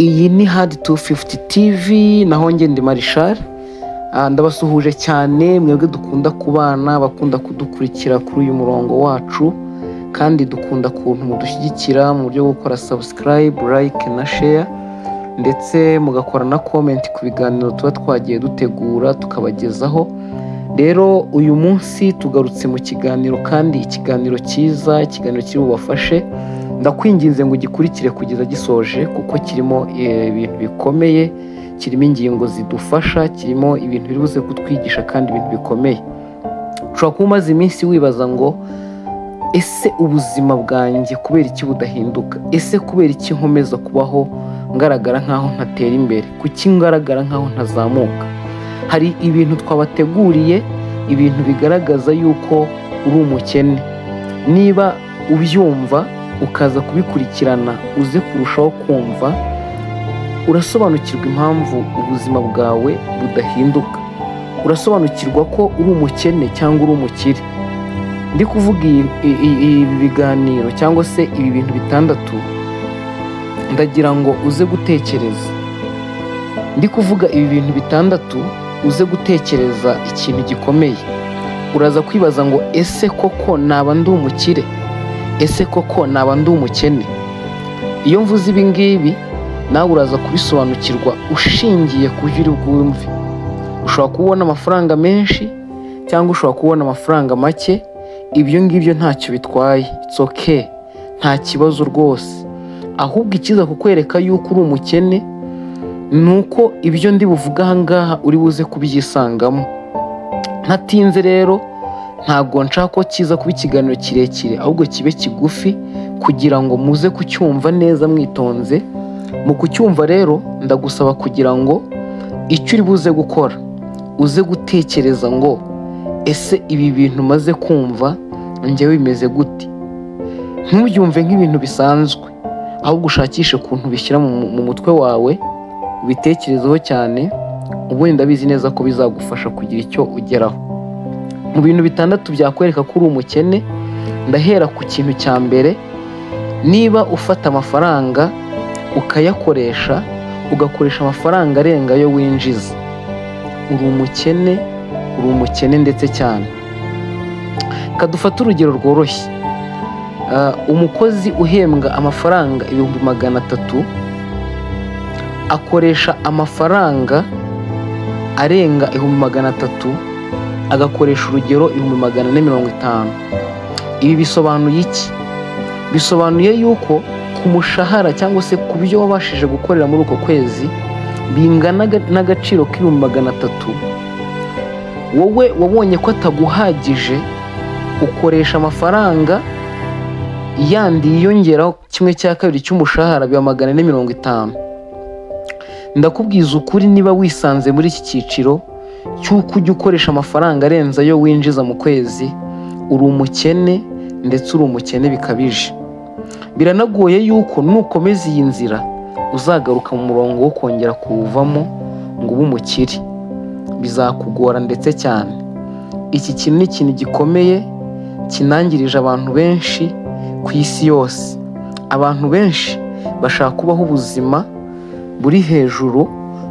Iyi ni Hard 250 TV naho nge ndi Marishal. Ndabasuhuje cyane mwebwe dukunda kubana bakunda kudukurikira kuri uyu murongo wacu, kandi dukunda kuntu mudushyigikira mu buryo bwo gukora subscribe, like na share, ndetse mugakora na comment ku biganiro tuba twagiye dutegura tukabagezaho. Rero uyu munsi tugarutse mu kiganiro, kandi ikiganiro cyiza, ikiganiro kiri bubafashe. Ndakwinginze ngo ugikurikire kugeza gisoje, kuko kirimo ibintu bikomeye, kirimo ingingo zidufasha, kirimo ibintu biri buze kutwigisha kandi ibintu bikomeye. Ushobora kuba umaze iminsi wibaza ngo ese ubuzima bwanjye kubera iki budahinduka? Ese kubera iki nkomeza kubaho ngaragara nkaho ntatera imbere? Kuki ngaragara nkaho ntazamuka? Hari ibintu twabateguriye, ibintu bigaragaza yuko uri umukene. Niba ubyumva ukaza kubikurikirana, uze kurushaho kumva, urasobanukirwa impamvu ubuzima bwawe budahinduka. Urasobanukirwa ko uri umukene cyangwa uri umukire. Ndi kuvuga ibi biganiro cyangwa se ibi bintu bitandatu, ndagira ngo uze gutekereza. Ndi kuvuga ibi bintu bitandatu, uze gutekereza ikintu gikomeye. Uraza kwibaza ngo ese koko naba ndi umukire? Ese koko naba ndi umukene? Iyo mvuze ibi ngibi, nawe uraza kubisobanukirwa ushingiye ku byo uri bwumve. Ushobora kubona amafaranga menshi cyangwa ushobora kubona amafaranga make. Ibyo ngibyo ntacyo bitwaye, it's okay, nta kibazo rwose. Ahubwo ikiza kukwereka yuko uri umukene nuko ibyo ndi buvuga aha ngaha uri buze kubyisangamo. Ntatinze rero, ntabwo nshaka ko kiza kuba ikiganiro kirekire, ahubwo kibe kigufi kugira ngo muze kucyumva neza mwitonze. Mu kucyumva rero, ndagusaba kugira ngo icyo uri buze gukora, uze gutekereza ngo ese ibi bintu maze kumva njyewe bimeze gute? Ntubyumve nk'ibintu bisanzwe, ahubwo ushakishe ukuntu bishyira mu mutwe wawe, ubitekerezeho cyane, ubundi ndabizi neza ko bizagufasha kugira icyo ugeraho. Mu bintu bitandatu byakwereka ko uri umukene, ndahera ku kintu cya mbere. Niba ufata amafaranga ukayakoresha, ugakoresha amafaranga arenga ayo winjiza, uri umukene, uri umukene ndetse cyane. Kadufate urugero rworoshye. Umukozi uhembwa amafaranga 300,000 akoresha amafaranga arenga 300,000, agakoresha urugero 450,000. Ibi bisobanuye iki? Bisobanuye yuko ku mushahara cyangwa se ku byo wabashije gukorera muri uko kwezi bingana n'agaciro k'300,000, wowe wabonye ko ataguhagije, ukoresha amafaranga yandi yiyongeraho 1/2 cy'umushahara, biba 450. Ndakubwiza ukuri, niba wisanze muri iki cyiciro cy'uko ujya ukoresha amafaranga arenze ayo winjiza mu kwezi, uri umukene, ndetse uri umukene bikabije. Biranagoye yuko nukomeza iyi nzira uzagaruka mu murongo wo kongera kuwuvamo ngo ube umukire. Bizakugora ndetse cyane. Iki kintu ni ikintu gikomeye, kinangirije abantu benshi ku isi yose. Abantu benshi bashaka kubaho ubuzima buri hejuru,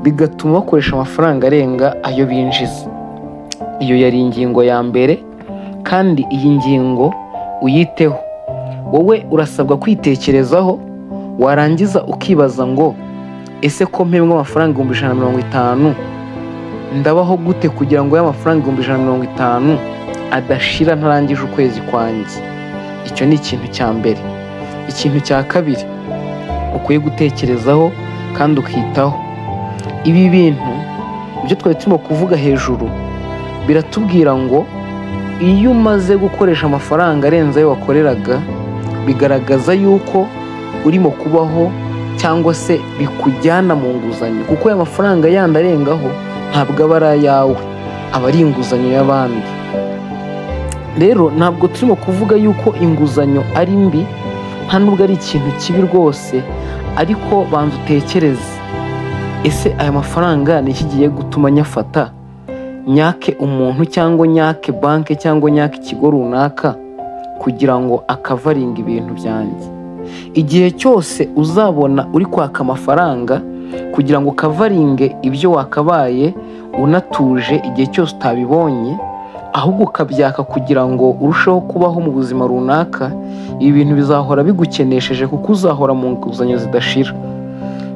bigatuma bakoresha amafaranga arenga ayo binjiza. Iyo yari ingingo ya mbere, kandi iyi ngingo uyiteho. Wowe urasabwa kwitekerezaho, warangiza ukibaza ngo ese ko mpembwa amafaranga 150,000, ndabaho gute kugira ngo y'amafaranga 150,000 adashira ntarangije ukwezi kwanjye? Icyo ni ikintu cya mbere. Ikintu cya kabiri ukwiye gutekerezaho kandi ukitaho. Ibi bintu ibyo twari turimo kuvuga hejuru biratubwira ngo iyo umaze gukoresha amafaranga arenze ayo wakoreraga, bigaragaza yuko urimo kubaho cyangwa se bikujyana mu nguzanyo, kuko aya mafaranga yandi arengaho ntabwo aba ari ayawe, aba ari inguzanyo y'abandi. Rero ntabwo turimo kuvuga yuko inguzanyo ari mbi, nta nubwo ari ikintu kibi rwose, ariko banza utekereze, ese aya mafaranga ni iki giye gutuma nyafata, nyake umuntu cyangwa nyake banke cyangwa nyake ikigo runaka kugira ngo akavaringa ibintu byanjye? igihe cyose uzabona uri kwaka amafaranga kugira ngo ukavaringe ibyo wakabaye unatuje, igihe cyose utabibonye ahubwo ukabyaka kugira ngo urusheho kubaho mu buzima runaka, ibi bintu bizahora bigukenesheje kuko uzahora mu nguzanyo zidashira.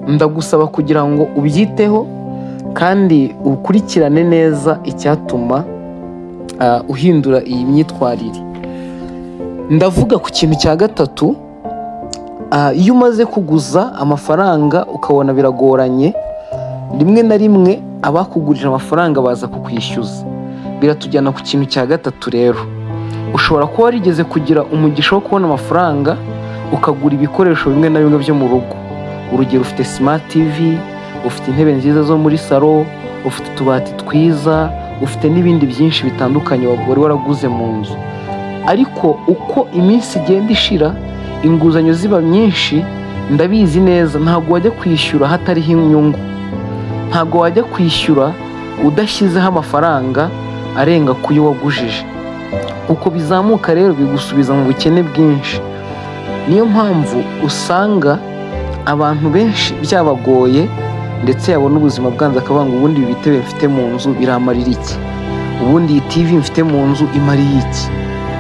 Ndagusaba kugira ngo ubyiteho kandi ukurikirane neza icyatuma uhindura iyi myitwarire. Ndavuga ku kintu cya gatatu, iyo umaze kuguza amafaranga ukabona biragoranye, rimwe na rimwe abakugurije amafaranga baza kukwishyuza. Biratujyana ku kintu cya gatatu rero. Ushobora kuba warigeze kugira umugisha wo kubona amafaranga ukagura ibikoresho bimwe na bimwe byo mu rugo. Urugero, ufite smart TV, ufite intebe nziza zo muri salo, ufite utubati twiza, ufite n'ibindi byinshi bitandukanye wari waraguze mu nzu. Ariko uko iminsi igenda ishira, inguzanyo ziba nyinshi, ndabizi neza ntabwo wajya kwishyura hatariho inyungu, ntabwo wajya kwishyura udashyizeho amafaranga arenga ku yo wagujije. Uko bizamuka rero bigusubiza mu bukene bwinshi. Niyo mpamvu usanga abantu benshi byabagoye, ndetse yabona ubuzima bwanze akavuga ngo ubundi ibi bitebe mfite mu nzu biramarira iki, ubundi iyi TV mfite mu nzu imariye iki,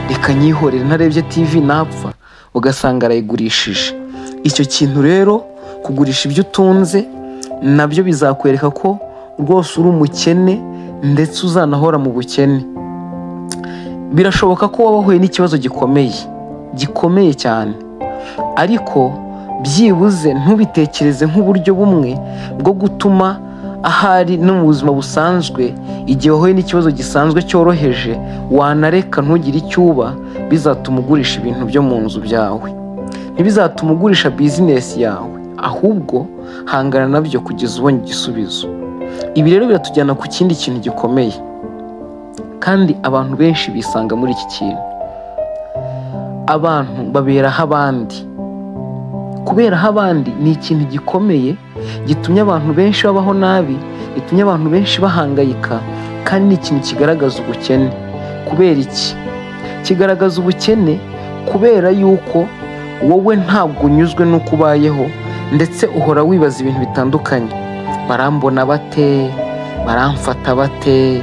reka nyihorere ntarebye TV napfa, ugasanga arayigurishije. Icyo kintu rero, kugurisha ibyo utunze, nabyo bizakwereka ko rwose uri umukene ndetse uzanahora mu bukene. Birashoboka ko waba wahuye n'ikibazo gikomeye cyane, ariko byibuze ntubitekereze nk'uburyo bumwe bwo gutuma ahari no mu buzima busanzwe, igihe wahuye n'ikibazo gisanzwe cyoroheje wanareka ntugire icyo uba, bizatuma ugurisha ibintu byo mu nzu byawe, ntibizatuma ugurisha bizinesi yawe, ahubwo hangana nabyo kugeza ubonye igisubizo. Ibi rero biratujyana ku kindi kintu gikomeye, kandi abantu benshi bisanga muri iki kintu. Abantu baberaho abandi. Kuberaho abandi ni ikintu gikomeye, gitumye abantu benshi babaho nabi, gitumye abantu benshi bahangayika, kandi ni ikintu kigaragaza ubukene. Kubera iki? Kigaragaza ubukene kubera yuko wowe ntabwo unyuzwe n'uko ubayeho, ndetse uhora wibaza ibintu bitandukanye. Barambona bate? Baramfata bate?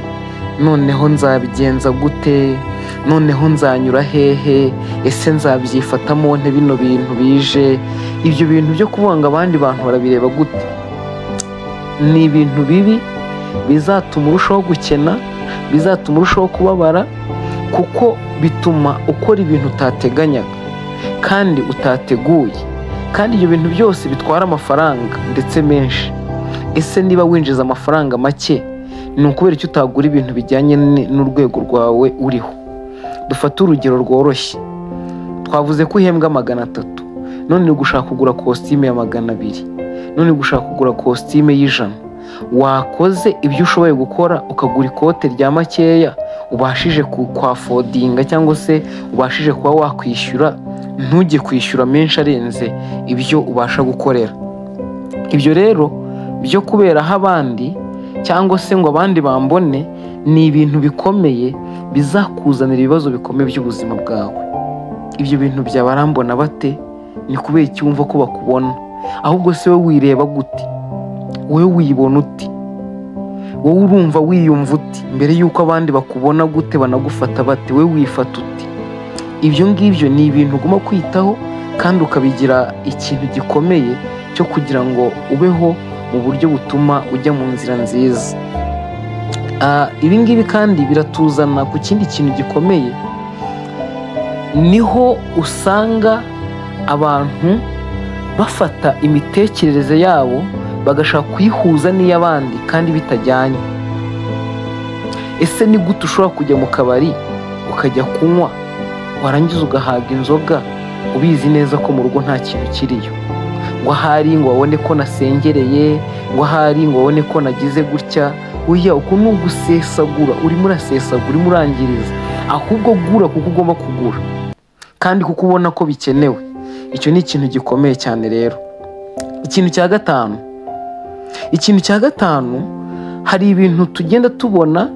Noneho nzabigenza gute? Noneho nzanyura hehe? Ese nzabyifatamo nte bino bintu bije? Ibyo bintu byo kuvuga ngo abandi bantu barabireba gute, ni ibintu bibi bizatuma urushaho gukena, bizatuma urushaho kubabara, kuko bituma ukora ibintu utateganyaga kandi utateguye, kandi ibyo bintu byose bitwara amafaranga ndetse menshi. Ese niba winjiza amafaranga make, ni ukubera icyo utagura ibintu bijyanye n'urwego rwawe uriho? Dufate urugero rworoshye. Twavuze ko uhembwa 300, none uri gushaka kugura kositime ya 200, none uri gushaka kugura kositime y'100. Wakoze ibyo ushoboye gukora, ukagura ikote rya makeya ubashije kwafodinga, cyangwa se ubashije kuba wakwishyura, ntujye kwishyura menshi arenze ibyo ubasha gukorera. Ibyo rero byo kuberaho abandi, cyangwa se ngo abandi bambone, ni ibintu bikomeye bizakuzanira ibibazo bikomeye by'ubuzima bwawe. Ibyo bintu byabarambona bate? Ni kubera iki wumva ko bakubona? Ahubwo se wowe wireba gute? Wowe wibona uti? Wowe urumva wiyumva uti mbere yuko abandi bakubona gute, banagufata bate? Wowe wifata uti? Ibyo ngibyo ni ibintu ugomba kwitaho, kandi ukabigira ikintu gikomeye cyo kugira ngo ubeho mu buryo butuma ujya mu nzira nziza. Ibi ngibi kandi biratuzana ku kindi kintu gikomeye. Niho usanga abantu bafata imitekerereze yabo bagashaka kuyihuza n'iy'abandi kandi bitajyanye. Ese ni gute ushobora kujya mu kabari ukajya kunywa, warangiza ugahaga inzoga ubizi neza ko mu rugo nta kintu kiriyo? Ngo ahari ngo wabone ko nasengereye, ngo ahari ngo wabone ko nagize gutya. Oya, uko ni ugusesagura, urimo urasesagura, urimo urangiriza. Ahubwo gura kuko ugomba kugura, kandi kuko ubona ko bikenewe. Icyo ni ikintu gikomeye cyane rero. Ikintu cya gatanu, hari ibintu tugenda tubona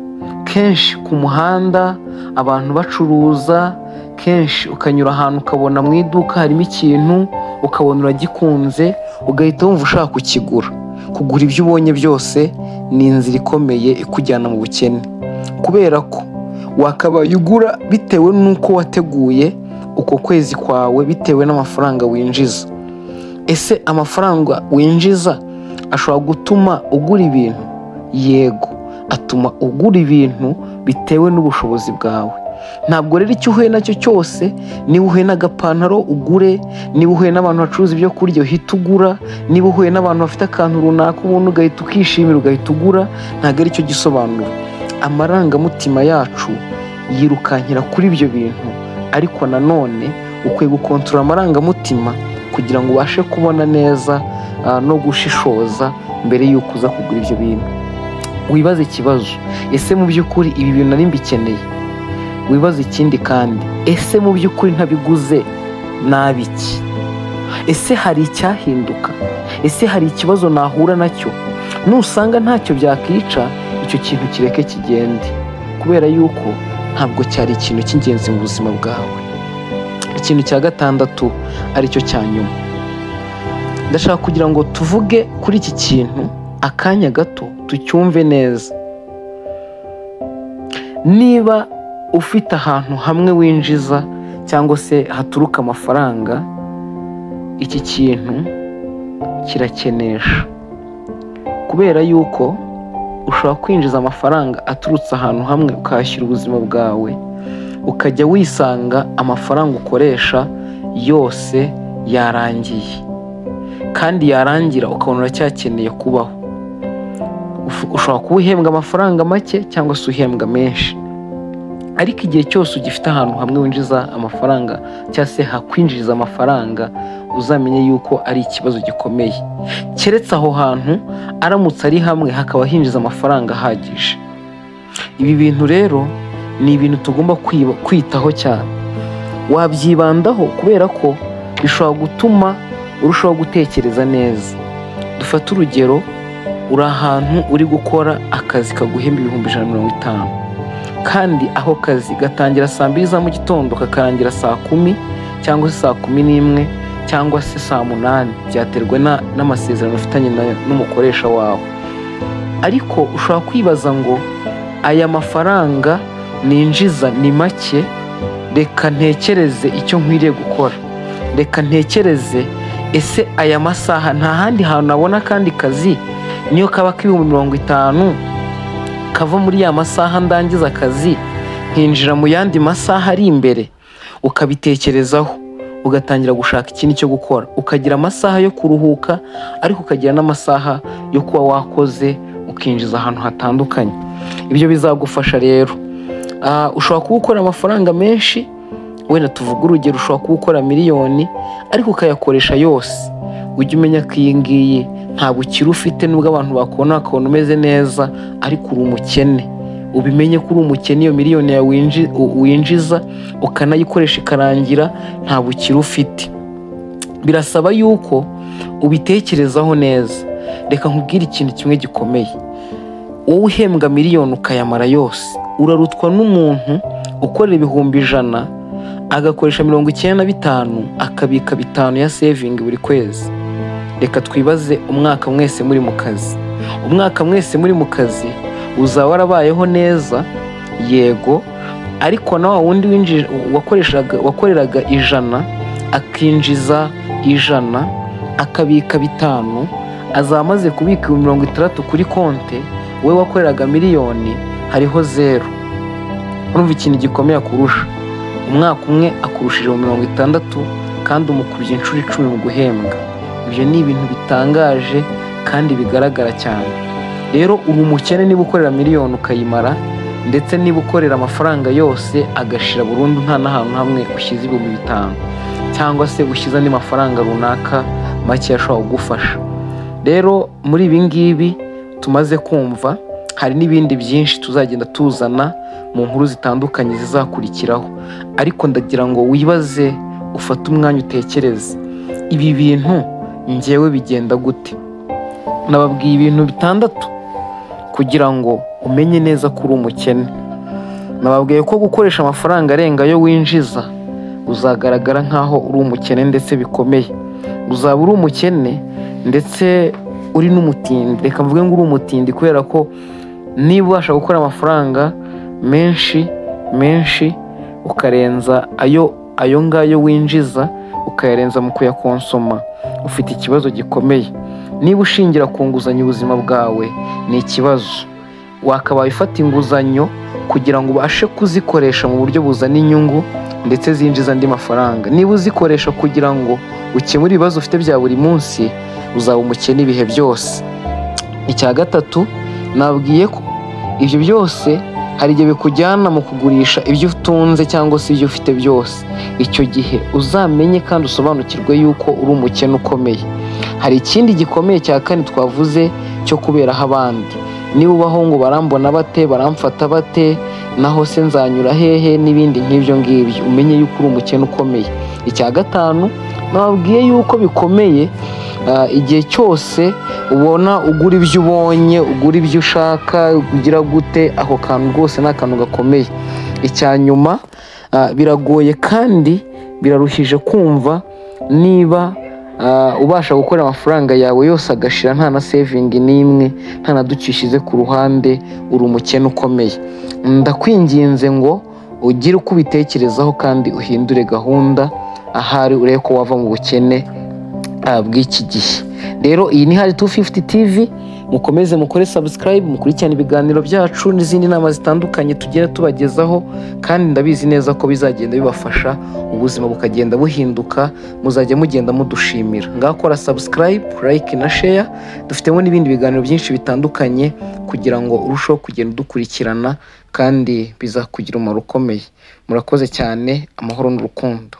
kenshi ku muhanda, abantu bacuruza, kenshi ukanyura ahantu ukabona mu iduka harimo ikintu ukabona uragikunze ugahita wumva ushaka kukigura. Kugura ibyo ubonye byose ni inzira ikomeye ikujyana mu bukene, kubera ko wakabaye ugura bitewe n'uko wateguye uko kwezi kwawe, bitewe n'amafaranga winjiza. Ese amafaranga winjiza ashobora gutuma ugura ibintu? Yego, atuma ugura ibintu bitewe n'ubushobozi bwawe. Ntabwo rero icyo uhuye nacyo cyose, niba uhuye n'agapantaro ugure, niba uhuye n'abantu bacuruza ibyo kurya uhita ugura, niba uhuye n'abantu bafite akantu runaka ubona ugahita ukishimira ugahita ugura, ntabwo ari cyo gisobanuro. Amarangamutima yacu yirukankira kuri ibyo bintu, ariko nanone ukwiye gukontorora amarangamutima kugira ngo ubashe kubona neza no gushishoza mbere y'uko uza kugura ibyo bintu. Wibaze ikibazo, ese mu by'ukuri ibi bintu nari mbikeneye? Wibaze ikindi kandi, ese mu by'ukuri ntabiguze nabiki? Ese hari icyahinduka? Ese hari ikibazo nahura nacyo? Nusanga ntacyo byakica, icyo kintu kireke kigende, kubera yuko ntabwo cyari ikintu cy'ingenzi mu buzima bwawe. Ikintu cya gatandatu aricyo cya nyuma, ndashaka kugira ngo tuvuge kuri iki kintu akanya gato tucyumve neza. Niba ufite ahantu hamwe winjiza cyangwa se haturuka amafaranga, iki kintu kirakenesha, kubera yuko ushobora kwinjiza amafaranga aturutse ahantu hamwe ukahashyira ubuzima bwawe, ukajya wisanga amafaranga ukoresha yose yarangiye, kandi yarangira ukabona uracyakeneye kubaho. Ushobora kuba uhembwa amafaranga make cyangwa se uhembwa menshi, ariko igihe cyose ugifite ahantu hamwe winjiza amafaranga cyangwa se hakwinjiriza amafaranga, uzamenye yuko ari ikibazo gikomeye. Keretse aho hantu aramutse ari hamwe hakaba hinjiza amafaranga ahagije. Ibi bintu rero ni ibintu tugomba kwitaho cyane. Wabyibandaho kubera ko bishobora gutuma urushaho gutekereza neza. Dufate urugero, uri ahantu uri gukora akazi kaguhemba 150, kandi aho kazi gatangira saa 2 za mu gitondo kakarangira saa 10 cyangwa se saa 11 cyangwa se saa 8, byaterwa n'amasezerano ufitanye n'umukoresha wawe. Ariko ushobora kwibaza ngo aya mafaranga ninjiza ni make, reka ntekereze icyo nkwiriye gukora, reka ntekereze ese aya masaha nta handi hantu nabona kandi kazi, niyo kaba k'50 kava muri ya masaha ndangiza akazi nkinjira mu yandi masaha ari imbere. Ukabitekerezaho ugatangira gushaka ikindi cyo gukora, ukagira amasaha yo kuruhuka ariko ukagira n'amasaha yo kuba wakoze ukinjiza ahantu hatandukanye. Ibyo bizagufasha rero. Ushobora kuba ukora amafaranga menshi, wenda tuvuga urugero ushobora kuba ukora miliyoni ariko ukayakoresha yose. Ujye umenya ko iyi ngiyi ntabwo ukiri ufite, nubwo abantu bakubona umeze neza ariko uri umukene. Ubimenye ko uri umukene, iyo miliyoni yawe winjiza ukanayikoresha ikarangira ntabwo ukiri ufite. Birasaba yuko ubitekerezaho neza. Reka nkubwire ikintu kimwe gikomeye, wowe uhembwa miliyoni ukayamara yose, urarutwa n'umuntu ukorera 100,000 agakoresha 95 akabika 5 ya saving buri kwezi. Reka twibaze umwaka mwese muri mu kazi. Umwaka mwese muri mu kazi uzaba warabayeho neza, yego, ariko na wa wundi wakoreraga 100 akinjiza 100 akabika 5, azaba amaze kubika 60 kuri konte, we wakoreraga miliyoni hariho 0. Urumva ikintu gikomeye kurusha. Umwaka umwe akurushije 60 kandi umukubye inshuro 10 mu guhembwa. Ibyo ni ibintu bitangaje kandi bigaragara cyane. Rero uri umukene niba ukorera miliyoni ukayimara, ndetse niba ukorera amafaranga yose agashira burundu nta n'ahantu hamwe ushyize 5,000 cyangwa se ushyize andi mafaranga runaka make yashobora kugufasha. Rero muri ibi ngibi tumaze kumva, hari n'ibindi byinshi tuzagenda tuzana mu nkuru zitandukanye zizakurikiraho, ariko ndagira ngo wibaze, ufate umwanya utekereze, ibi bintu njyewe bigenda gute? Nababwiye ibintu 6 kugira ngo umenye neza ko uri umukene. Nababwiye ko gukoresha amafaranga arenga yo winjiza uzagaragara nkaho uri umukene ndetse bikomeye. Uzaba uri umukene ndetse uri n'umutindi. Reka mvuge ngo uri umutindi kubera ko niba ubasha gukora amafaranga menshi ukarenza ayo ngayo winjiza ukayarenza mu kuyakonsoma, ufite ikibazo gikomeye. Niba ushingira ku nguzanyo ubuzima bwawe ni ikibazo. Wakabaye ufata inguzanyo kugira ngo ubashe kuzikoresha mu buryo buzana inyungu ndetse zinjiza andi mafaranga. Niba uzikoresha kugira ngo ukemure ibibazo ufite bya buri munsi, uzaba umukene ibihe byose. Icya gatatu, nabwiye ko ibyo byose hari igihe bikujyana mu kugurisha ibyo utunze cyangwa se ibyo ufite byose. Icyo gihe uzamenye kandi usobanukirwe yuko uri umukene ukomeye. Hari ikindi gikomeye cya kane twavuze cyo kuberaho abandi. Niba ubaho ngo barambona bate, baramfata bate, naho se nzanyura hehe n'ibindi nk'ibyo ngibyo, umenye yuko uri umukene ukomeye. Icya gatanu, nababwiye yuko bikomeye igihe cyose ubona ugura ibyo ubonye, ugura ibyo ushaka, ugira gute, ako kantu rwose ni akantu gakomeye. Icya nyuma, biragoye kandi biraruhije kumva niba ubasha gukora amafaranga yawe yose agashira nta na saving n'imwe, nta na ducishize ku ruhande, uri umukene ukomeye. Ndakwinginze ngo ugire uko ubitekerezaho kandi uhindure gahunda, ahari urebe ko wava mu bukene bw'iki gihe. Rero iyi ni Hari 250 TV, mukomeze mukore subscribe, mukurikirane ibiganiro byacu n'izindi nama zitandukanye tugenda tubagezaho, kandi ndabizi neza ko bizagenda bibafasha, ubuzima bukagenda buhinduka, muzajya mugenda mudushimira. Ngakora subscribe, like na share. Dufitemo n'ibindi biganiro byinshi bitandukanye kugira ngo urusheho kugenda udukurikirana kandi bizakugira umumaro ukomeye. Murakoze cyane, amahoro n'urukundo.